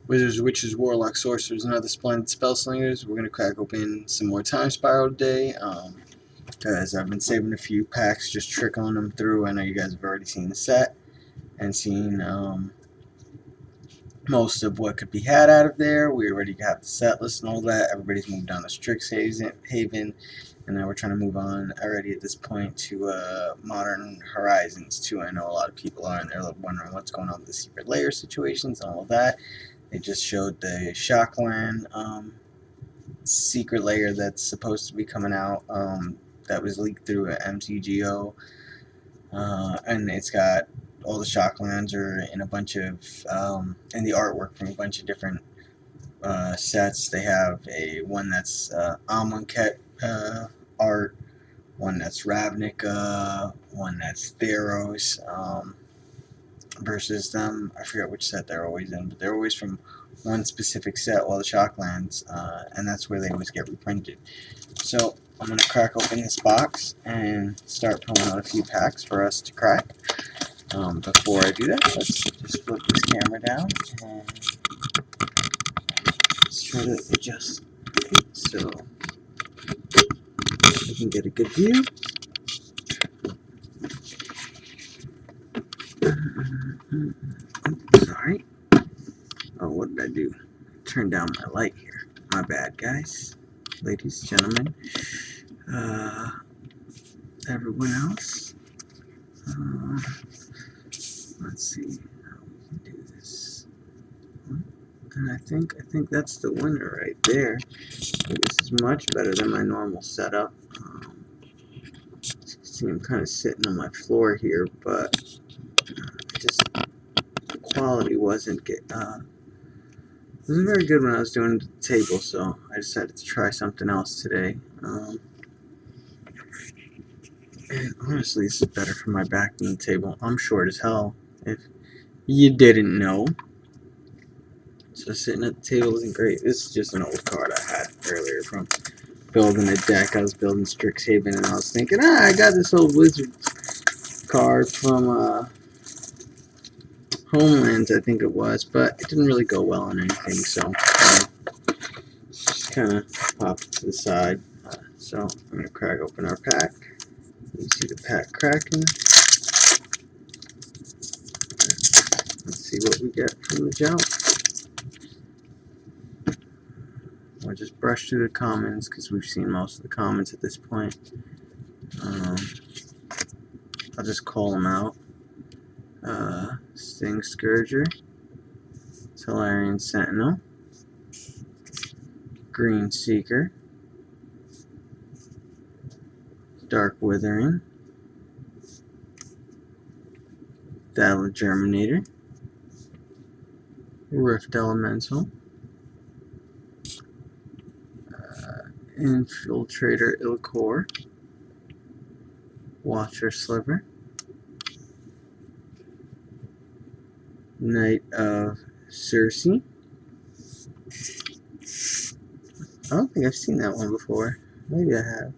Wizards, Witches, Warlocks, Sorcerers, and other splendid spellslingers. We're going to crack open some more Time Spiral today, because I've been saving a few packs, just trickling them through. I know you guys have already seen the set and seen most of what could be had out of there. We already have the set list and all that. Everybody's moved on to Strixhaven, and now we're trying to move on already at this point to Modern Horizons too. I know a lot of people are, and they're wondering what's going on with the secret layer situations and all of that. They just showed the Shockland secret layer that's supposed to be coming out, that was leaked through a MTGO, and it's got all the Shocklands are in a bunch of in the artwork from a bunch of different sets. They have one that's Amonkhet art, one that's Ravnica, one that's Theros, versus them. I forget which set they're always in, but they're always from one specific set, all the Shocklands, and that's where they always get reprinted. So I'm going to crack open this box and start pulling out a few packs for us to crack. Before I do that, let's just flip this camera down and let's try to adjust so we can get a good view. Sorry. Oh, what did I do? Turn down my light here. My bad, guys. Ladies, gentlemen. Everyone else. Let's see how we can do this. And I think that's the winner right there. This is much better than my normal setup. See, I'm kind of sitting on my floor here, but just the quality wasn't very good when I was doing the table, so I decided to try something else today. And honestly, this is better for my back than the table. I'm short as hell, if you didn't know. So sitting at the table isn't great. This is just an old card I had earlier from building a deck. I was building Strixhaven, and I was thinking, I got this old wizard card from Homelands, I think it was, but it didn't really go well on anything, so just kind of pop it to the side. So I'm going to crack open our pack. You can see the pack cracking. Let's see what we get from the jump. I'll just brush through the comments because we've seen most of the comments at this point. I'll just call them out. Sting Scourger, Tellarian Sentinel, Green Seeker, Dark Withering, Battle Germinator, Rift Elemental, Infiltrator Ilkor, Watcher Sliver, Knight of Circe. I don't think I've seen that one before. Maybe I have.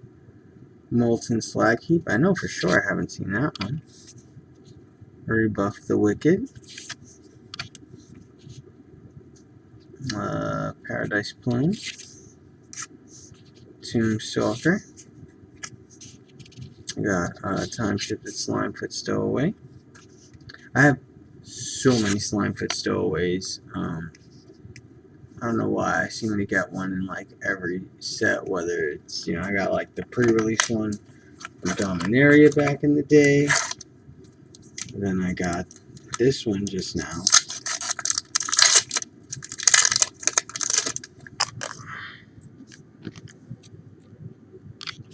Molten Slag Heap. I know for sure I haven't seen that one. Rebuff the Wicked. Paradise Plume. Tomb Stalker. Got Time Shifted Slimefoot Stowaway. I have so many Slimefoot Stowaways. I don't know why. I seem to get one in like every set, whether it's, I got like the pre-release one from Dominaria back in the day. And then I got this one just now.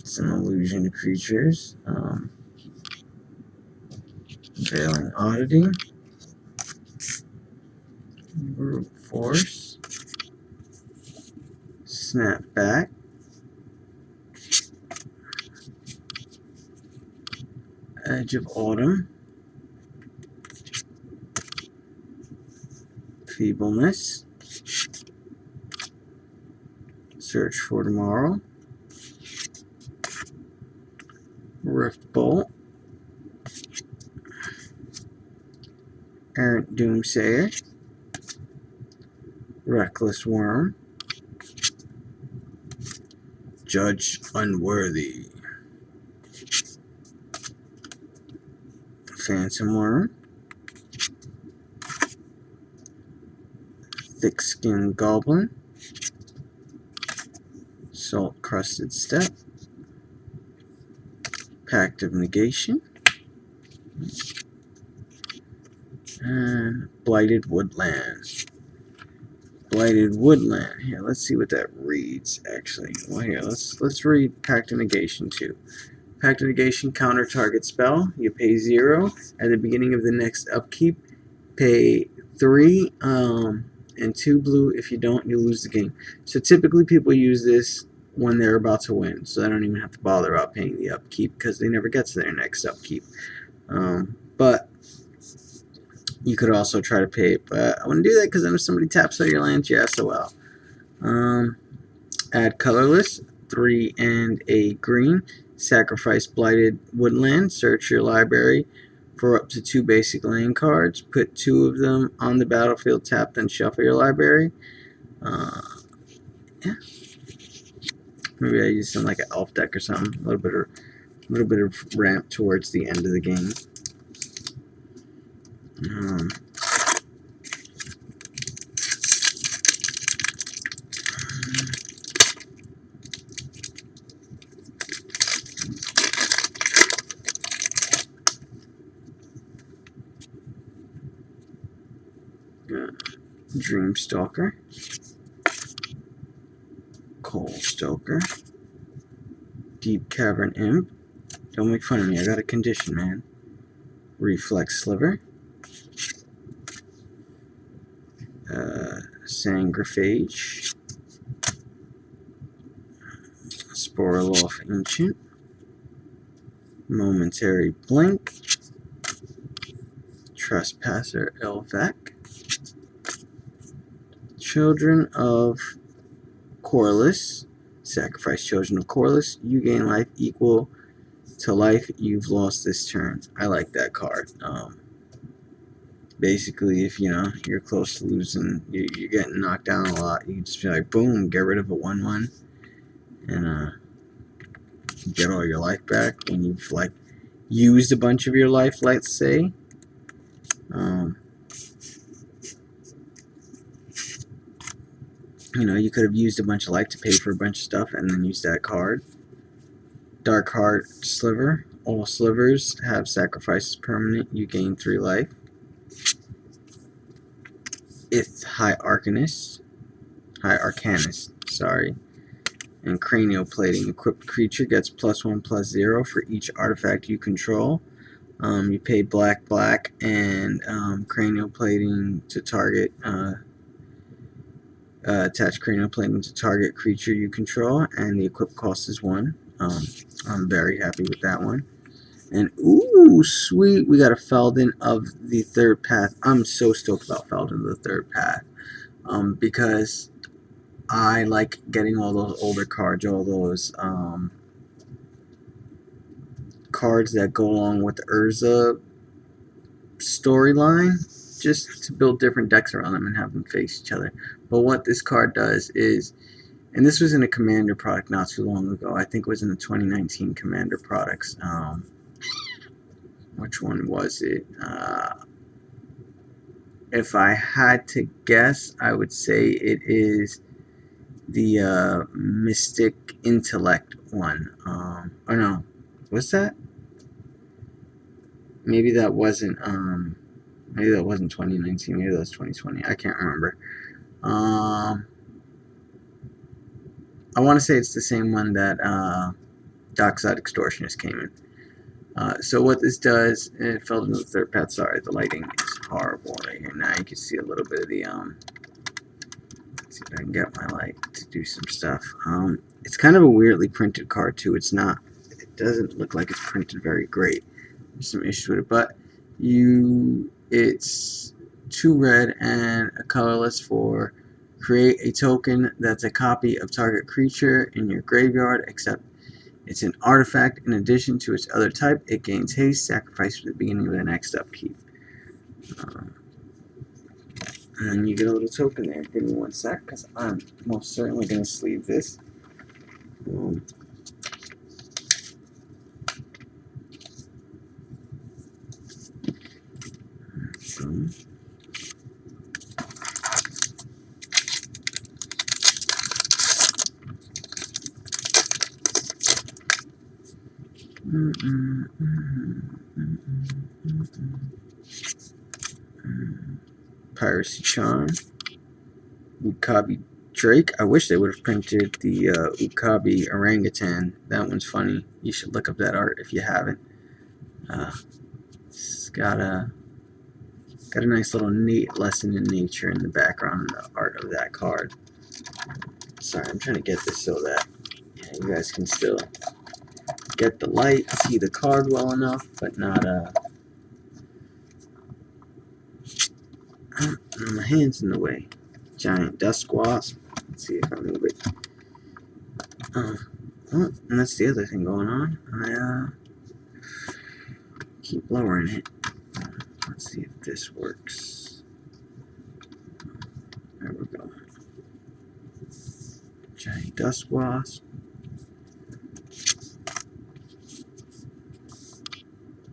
Some illusion creatures. Veiling Oddity. Brute Force. Snapback. Edge of Autumn. Feebleness. Search for Tomorrow. Rift Bolt. Errant Doomsayer. Reckless Worm, Judge Unworthy, Phantom Worm, Thick-Skinned Goblin, Salt Crusted Step, Pact of Negation, and Blighted Woodland. Blighted Woodland. Here, let's see what that reads, actually. Well, here, let's read Pact of Negation too. Pact of Negation, counter target spell. You pay 0 at the beginning of the next upkeep. Pay 3 and 2 blue. If you don't, you lose the game. So typically people use this when they're about to win, so they don't even have to bother about paying the upkeep because they never get to their next upkeep. But you could also try to pay it, but I wouldn't do that because then if somebody taps out your lands, you SOL. Add colorless, 3 and a green. Sacrifice Blighted Woodland. Search your library for up to 2 basic land cards. Put 2 of them on the battlefield tapped, then shuffle your library. Yeah. Maybe I use some like an elf deck or something. A little bit of ramp towards the end of the game. Dreamstalker, Coal Stoker, Deep Cavern Imp. Don't make fun of me, I got a condition, man. Reflex Sliver, Sangrophage, Sporoloff Ancient, Momentary Blink, Trespasser Elvac, Children of Corliss. Sacrifice Children of Corliss. You gain life equal to life you've lost this turn. I like that card. Basically, if you're close to losing, you're getting knocked down a lot, you can just be like, boom, get rid of a 1/1 and get all your life back when you've like used a bunch of your life, let's say. You could have used a bunch of life to pay for a bunch of stuff and then use that card. Dark Heart Sliver. All slivers have sacrifices permanent. You gain 3 life. High Arcanist, sorry. And Cranial Plating. Equipped creature gets +1/+0 for each artifact you control. You pay black and Cranial Plating to target. Attach Cranial Plating to target creature you control, and the equip cost is 1. I'm very happy with that one. And ooh, sweet, we got a Feldon of the Third Path. I'm so stoked about Feldon of the Third Path, because I like getting all those older cards, all those cards that go along with the Urza storyline, just to build different decks around them and have them face each other. But what this card does is, and this was in a Commander product not too long ago, I think it was in the 2019 Commander products. Which one was it? If I had to guess, I would say it is the Mystic Intellect one. Or no, what's that? Maybe that wasn't 2019. Maybe that was 2020. I can't remember. I want to say it's the same one that Dockside Extortionist came in. So what this does, it fell into the Third Path. Sorry, the lighting is horrible right here. Now you can see a little bit of the let's see if I can get my light to do some stuff. It's kind of a weirdly printed card too. It doesn't look like it's printed very great. There's some issues with it, but it's 2 red and a colorless for create a token that's a copy of target creature in your graveyard, except it's an artifact. In addition to its other type, it gains haste, sacrifice at the beginning of the next upkeep. And you get a little token there. Give me 1 sec, because I'm most certainly going to sleeve this. Piracy Charm. Ukabi Drake. I wish they would have printed the Ukabi Orangutan. That one's funny. You should look up that art if you haven't. It's got a nice little neat lesson in nature in the background and the art of that card. Sorry, I'm trying to get this so that you guys can still get the light, see the card well enough, but not my hand's in the way. Giant Dusk Wasp. Let's see if I move it. Oh, and that's the other thing going on. I keep lowering it. Let's see if this works. There we go. Giant Dusk Wasp.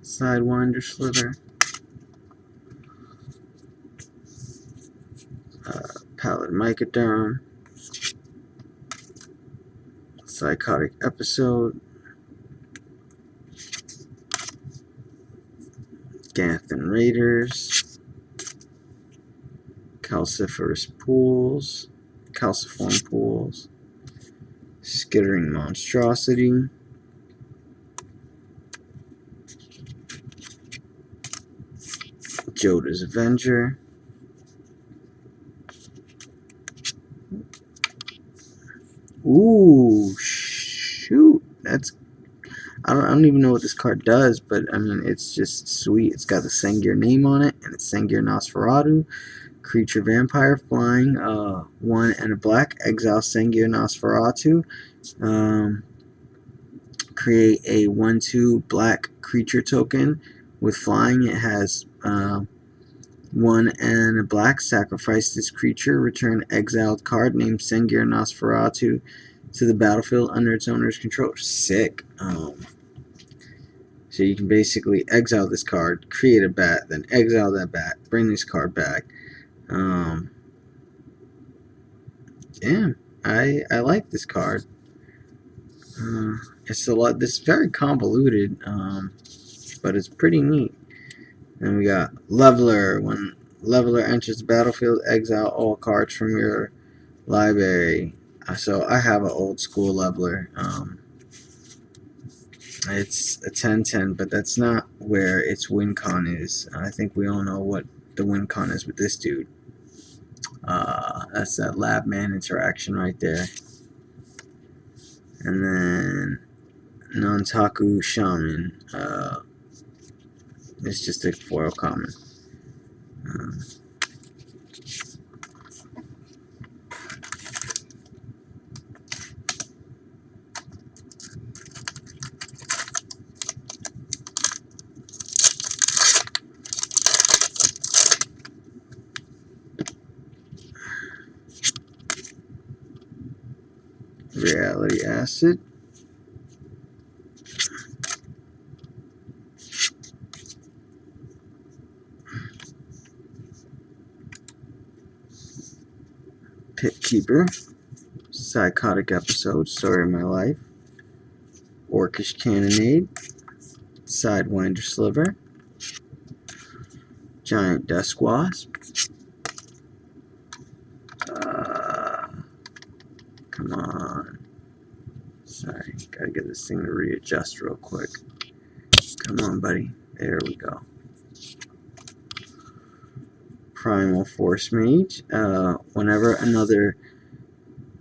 Sidewinder Slither. Pallid Mycoderm. Psychotic Episode. Ganthan Raiders. Calciferous Pools. Calciform Pools. Skittering Monstrosity. Joda's Avenger. Ooh, shoot. That's I don't even know what this card does, but I mean it's just sweet. It's got the Sengir name on it, and it's Sengir Nosferatu. Creature vampire flying, 1 and a black. Exile Sengir Nosferatu. Create a 1/2 black creature token with flying. It has 1 and a black. Sacrifice this creature. Return exiled card named Sengir Nosferatu to the battlefield under its owner's control. Sick. So you can basically exile this card, create a bat, then exile that bat, bring this card back. Damn, I like this card. It's a lot. This is very convoluted, but it's pretty neat. And we got Leveler. When Leveler enters the battlefield, exile all cards from your library. So I have an old school Leveler. It's a 10/10, but that's not where its win con is. I think we all know what the win con is with this dude. That's that lab man interaction right there. And then Nantaku Shaman. It's just a foil common. Reality Acid. Pit Keeper. Psychotic Episode. Story of My Life. Orcish Cannonade. Sidewinder Sliver. Giant Dusk Wasp. Come on. Sorry, gotta get this thing to readjust real quick. Come on, buddy. There we go. Primal Force Mage. Whenever another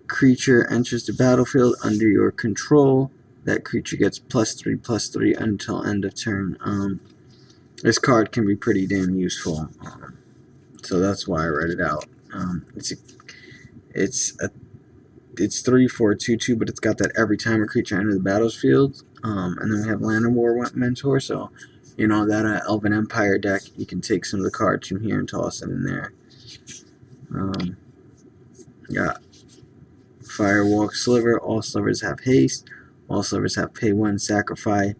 creature enters the battlefield under your control, that creature gets +3/+3 until end of turn. This card can be pretty damn useful, so that's why I read it out. It's 3 for a 2/2, but it's got that every time a creature enters the battlefield. And then we have Land of War Mentor, so you know that Elven Empire deck, you can take some of the cards from here and toss it in there. Got Firewalk Sliver. All slivers have haste. All slivers have pay 1, sacrifice.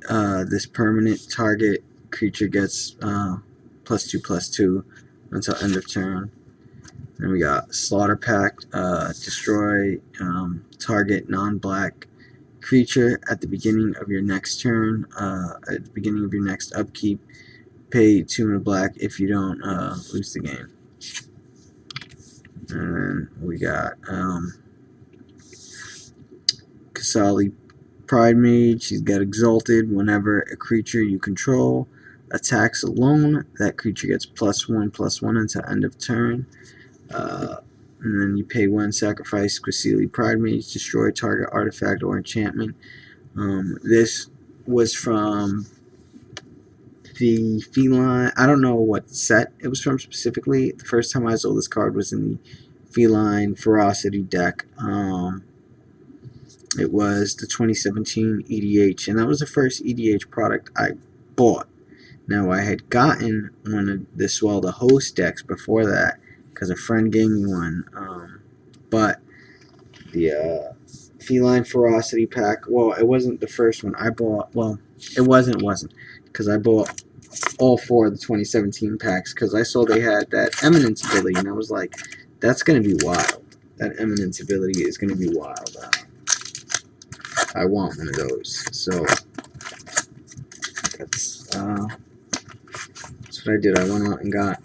This permanent target creature gets +2/+2 until end of turn. Then we got Slaughter Pact. Destroy target non-black creature at the beginning of your next turn. At the beginning of your next upkeep, pay 2 in black if you don't lose the game. And then we got Kasali Pride Mage. She's got Exalted. Whenever a creature you control attacks alone, that creature gets +1/+1 until end of turn. And then you pay 1, sacrifice Kasali Pride Mage, destroy target artifact or enchantment. This was from the Feline. I don't know what set it was from specifically. The first time I saw this card was in the Feline Ferocity deck. It was the 2017 EDH, and that was the first EDH product I bought. Now, I had gotten one of the Swell the Host decks before that because a friend gave me one, but the Feline Ferocity pack, well, it wasn't the first one I bought. Well, it wasn't, because I bought all 4 of the 2017 packs because I saw they had that Eminence ability, and I was like, that's going to be wild. That Eminence ability is going to be wild. I want one of those. So that's what I did. I went out and got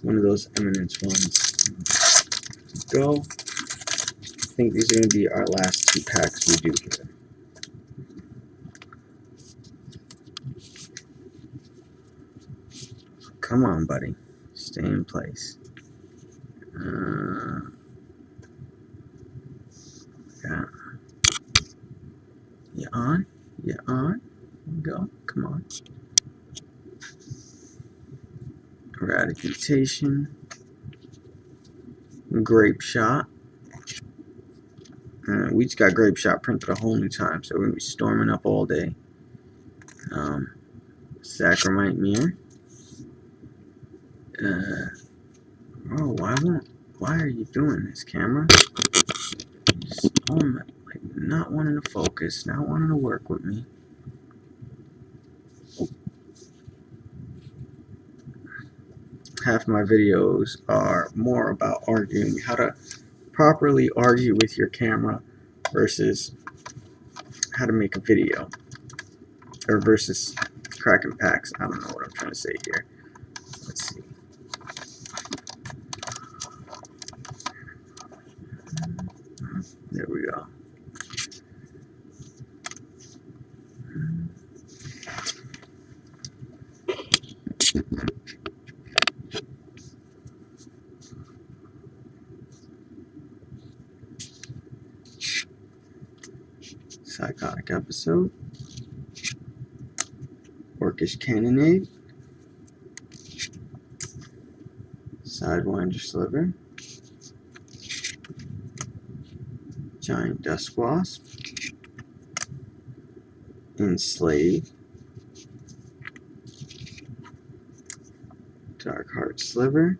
one of those Eminence ones. Go. I think these are going to be our last 2 packs we do here. Come on, buddy. Stay in place. Yeah. You on? You on? Go. Come on. Eradication. Grape Shot. We just got Grape Shot printed a whole new time, so we're going to be storming up all day. Sacramite Mirror. Why are you doing this, camera? Just, like, not wanting to focus, not wanting to work with me. Half my videos are more about arguing, how to properly argue with your camera versus how to make a video, or versus cracking packs. I don't know what I'm trying to say here. Let's see. There we go. Psychotic Episode. Orcish Cannonade. Sidewinder Sliver. Giant Dusk Wasp. Enslave. Darkheart Sliver.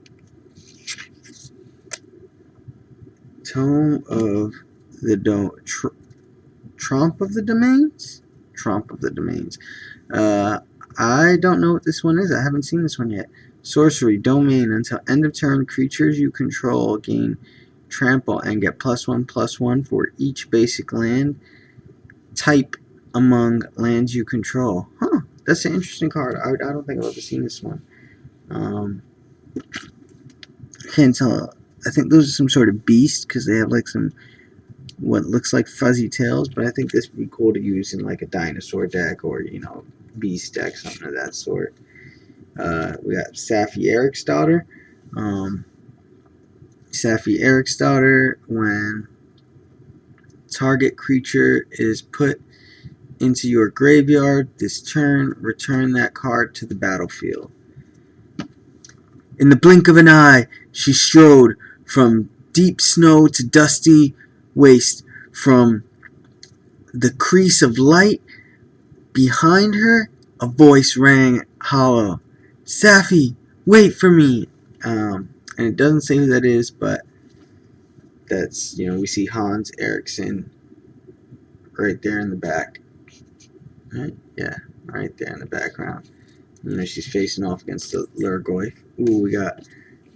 Tome of the Trump of the Domains? Trump of the Domains. I don't know what this one is. I haven't seen this one yet. Sorcery Domain. Until end of turn, creatures you control gain trample and get +1/+1 for each basic land type among lands you control. Huh. That's an interesting card. I don't think I've ever seen this one. I can't tell. I think those are some sort of beast because they have like some what looks like fuzzy tails, but I think this would be cool to use in like a dinosaur deck or, you know, beast deck, something of that sort. We got Safi Eric's Daughter. Safi Eric's Daughter, when target creature is put into your graveyard this turn, return that card to the battlefield. In the blink of an eye, she strode from deep snow to dusty waste. From the crease of light behind her, a voice rang hollow. Safi, Wait for me. And it doesn't say who that is, but that's, we see Hans Eriksson right there in the back. Right? Yeah, right there in the background. She's facing off against the Lurgoy. Ooh, we got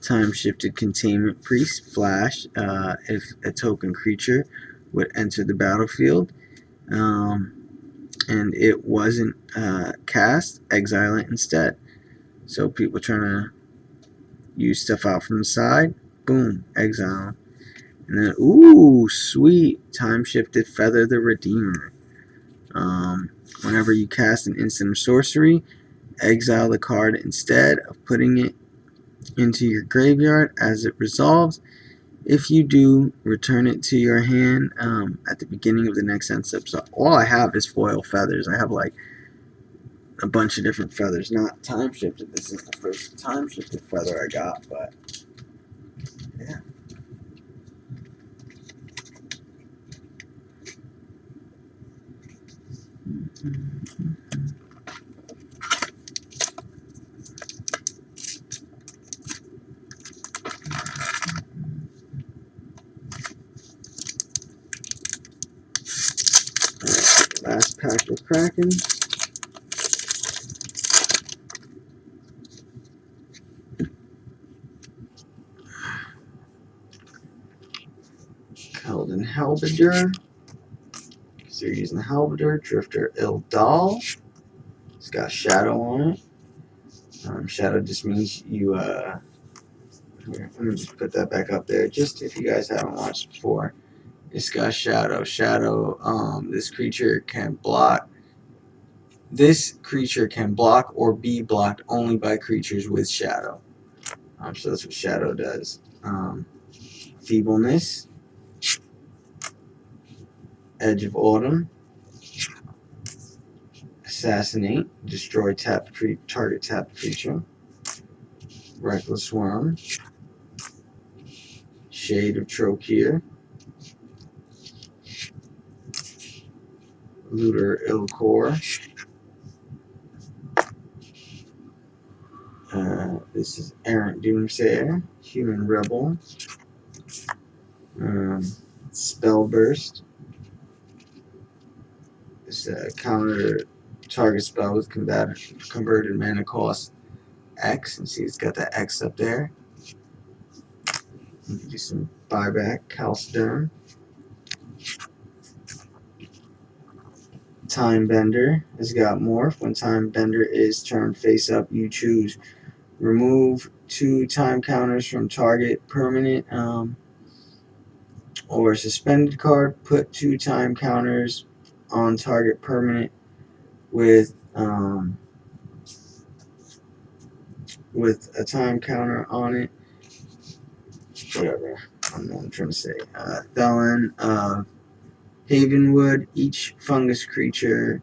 time-shifted containment priest, flash. If a token creature would enter the battlefield, and it wasn't cast, exile it instead. So people trying to use stuff out from the side, boom, exile. And then, ooh, sweet, time-shifted Feather the Redeemer. Whenever you cast an instant or sorcery, exile the card instead of putting it into your graveyard as it resolves. If you do, return it to your hand at the beginning of the next end step. So all I have is foil feathers. I have like a bunch of different feathers, not time shifted. This is the first time shifted feather I got, but yeah. Last pack we're cracking. Keldon Halberdier. So you're using the Halberdier. Drifter Ildal. It's got shadow on it. Shadow just means you, here, let me just put that back up there, just if you guys haven't watched before. It's got shadow. Shadow, this creature can block. This creature can block or be blocked only by creatures with shadow. So that's what shadow does. Feebleness. Edge of Autumn. Assassinate. Destroy target tapped creature. Reckless Worm. Shade of Trokir. Looter Ilkor. This is Errant Doomsayer. Human Rebel. Spellburst. This counter target spell with converted mana cost X. And see, it's got that X up there. You can do some buyback. Calciderm. Time Bender has got morph. When Time Bender is turned face up, you choose remove 2 time counters from target permanent or suspended card. Put 2 time counters on target permanent with a time counter on it. Whatever. I don't know what I'm trying to say. Thelen, Havenwood. Each fungus creature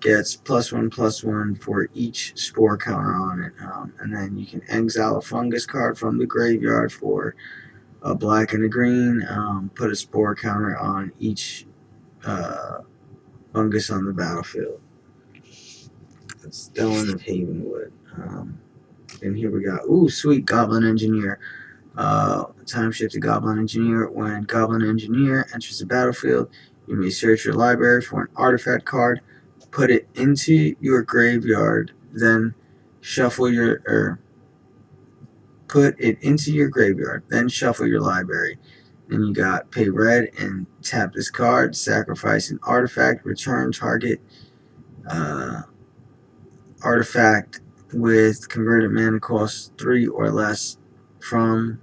gets +1/+1 for each spore counter on it. And then you can exile a fungus card from the graveyard for a black and a green. Put a spore counter on each fungus on the battlefield. That's Dylan of Havenwood. And here we got, ooh, sweet, Goblin Engineer. Time-shifted Goblin Engineer. When Goblin Engineer enters the battlefield, you may search your library for an artifact card, put it into your graveyard, then shuffle put it into your graveyard, then shuffle your library. Then you got pay red and tap this card, sacrifice an artifact, return target artifact with converted mana cost 3 or less from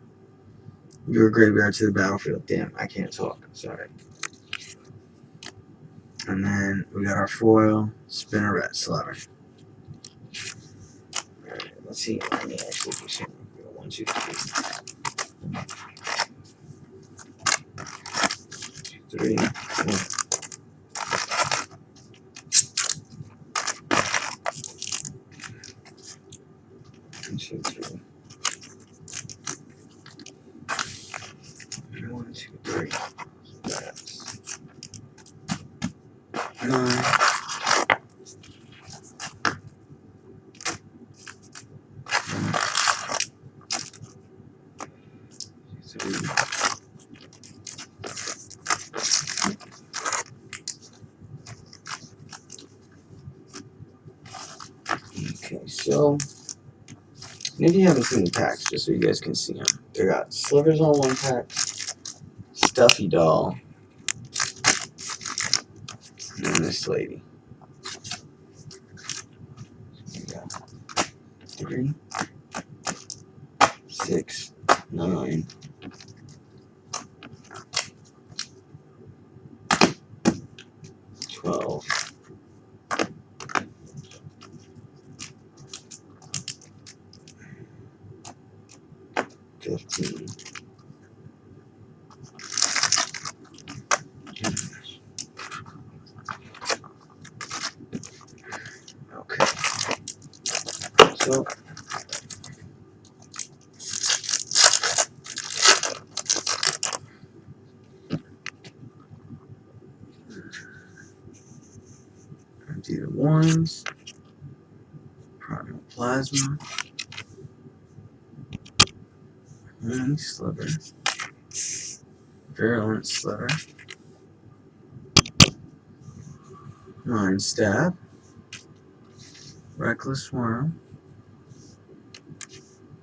your graveyard to the battlefield. Damn, I can't talk. Sorry. And then we got our foil, Spinneret Slaver. Alright, let's see. Let me actually do some. 1, 2, 3. 1, 2, 3. 1, 2, 3. That's 9. So okay, so maybe you haven't seen the packs, just so you guys can see them. They got slivers on one pack, stuffy doll, and this lady. We got 3, 6, 9, 12, 15. Okay, so empty the ones, Primal Plasma, Holy Sliver, Virulent Sliver, Mind Stab, Reckless Worm,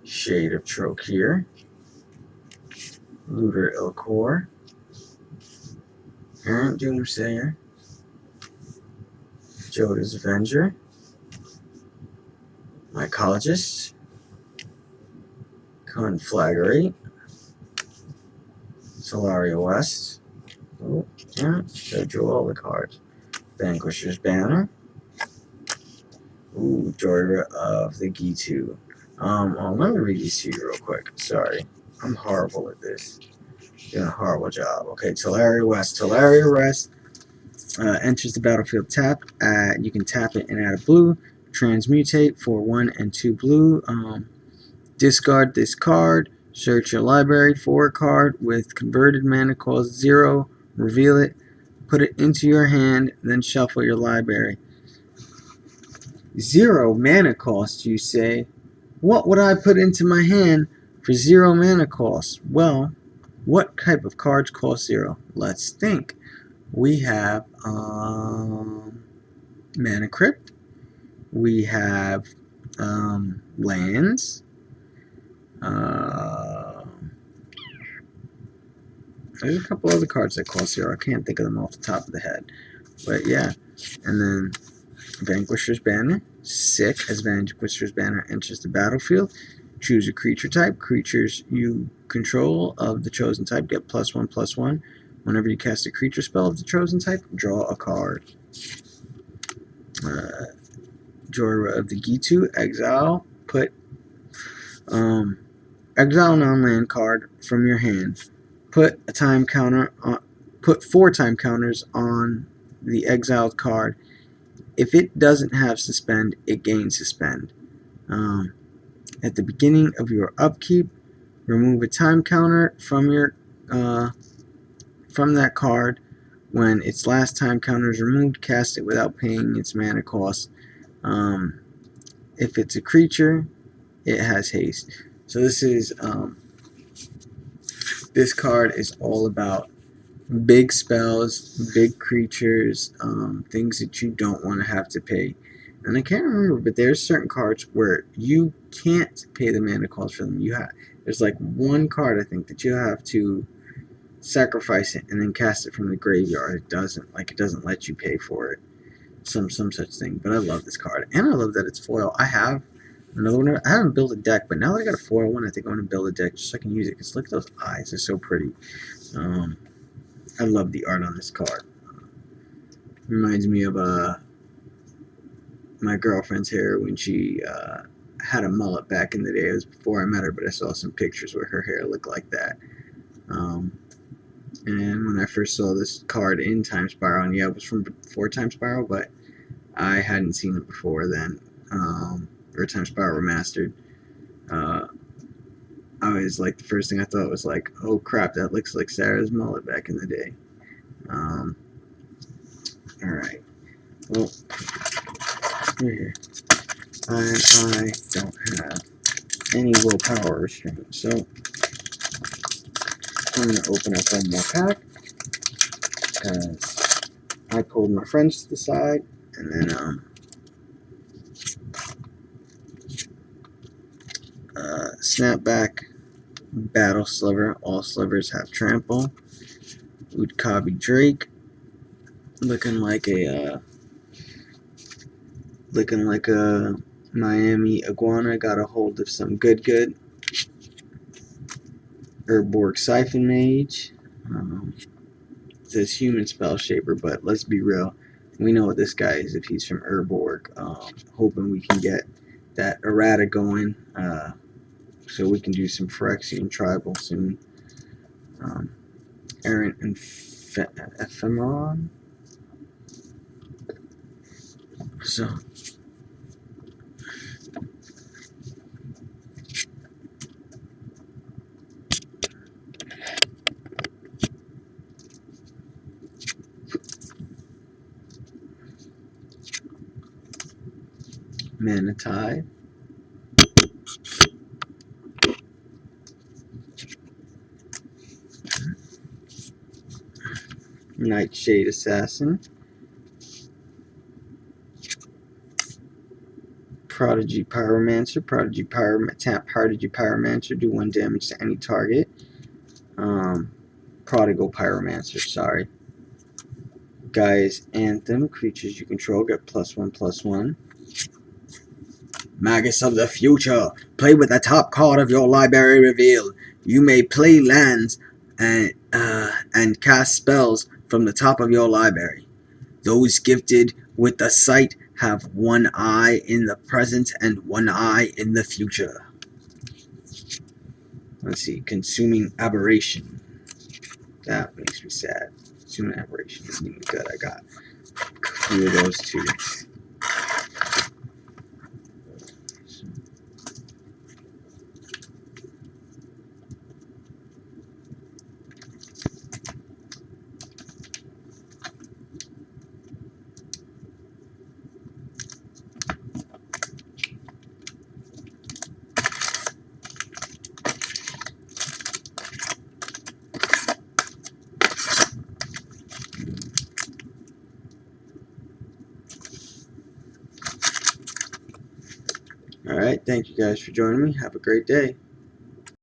Shade of Trokir, Looter Ilkor, Errant Doomsayer, Joda's Avenger, Mycologist, Conflagrate, Solaria West. Oh, yeah, so drew all the cards. Vanquishers Banner. Ooh, Joy of the Gitu. Let me read these to you real quick. Sorry. I'm horrible at this. Doing a horrible job. Okay, Tolaria West. Tolaria West enters the battlefield tapped. You can tap it and add a blue. Transmutate for 1 and 2 blue. Discard this card. Search your library for a card with converted mana cost 0. Reveal it. Put it into your hand. Then shuffle your library. 0 mana cost, you say? What would I put into my hand for 0 mana cost? Well, what type of cards cost 0? Let's think. We have Mana Crypt. We have lands. There's a couple other cards that cost 0. I can't think of them off the top of the head. But yeah. And then Vanquishers Banner. Sick, as Vanquishers Banner enters the battlefield. Choose a creature type. Creatures you control of the chosen type get +1/+1. Whenever you cast a creature spell of the chosen type, draw a card. Jorah of the Gitu. Exile. Put exile a non-land card from your hand. Put a time counter on. Put 4 time counters on the exiled card. If it doesn't have suspend, it gains suspend. At the beginning of your upkeep, remove a time counter from your from that card. When its last time counter is removed, cast it without paying its mana cost. If it's a creature, it has haste. So this card is all about big spells, big creatures, things that you don't want to have to pay. And I can't remember, but there's certain cards where you can't pay the mana cost for them. There's like one card, I think, that you have to sacrifice it and then cast it from the graveyard. It doesn't let you pay for it. Some such thing. But I love this card, and I love that it's foil. I have another one. I haven't built a deck, but now that I got a foil one, I think I'm gonna build a deck just so I can use it. Because look at those eyes; they're so pretty. I love the art on this card. Reminds me of my girlfriend's hair when she had a mullet back in the day. It was before I met her, but I saw some pictures where her hair looked like that. And when I first saw this card in Time Spiral, and yeah, it was from before Time Spiral, but I hadn't seen it before then, or Time Spiral Remastered. I was like, the first thing I thought was like, oh crap, that looks like Sarah's mullet back in the day. Alright. Well, here. I don't have any willpower restraint, so I'm going to open up one more pack because I pulled my friends to the side, and then snapback, battle sliver. All slivers have trample. Udkabi Drake, looking like a Miami iguana. Got a hold of some good. Urborg Siphon Mage. It says human spell shaper, but let's be real. We know what this guy is if he's from Urborg. Hoping we can get that errata going so we can do some Phyrexian Tribal soon. Errant and Ephemeron. So Mutate. Nightshade Assassin. Prodigy Pyromancer. Tap Prodigy Pyromancer. Do 1 damage to any target. Prodigal Pyromancer, sorry. Guy's Anthem. Creatures you control get +1/+1. Magus of the Future. Play with the top card of your library revealed. You may play lands and cast spells from the top of your library. Those gifted with the sight have 1 eye in the present and 1 eye in the future. Let's see. Consuming Aberration. That makes me sad. Consuming Aberration isn't even good. I got a few of those too. Alright, thank you guys for joining me. Have a great day.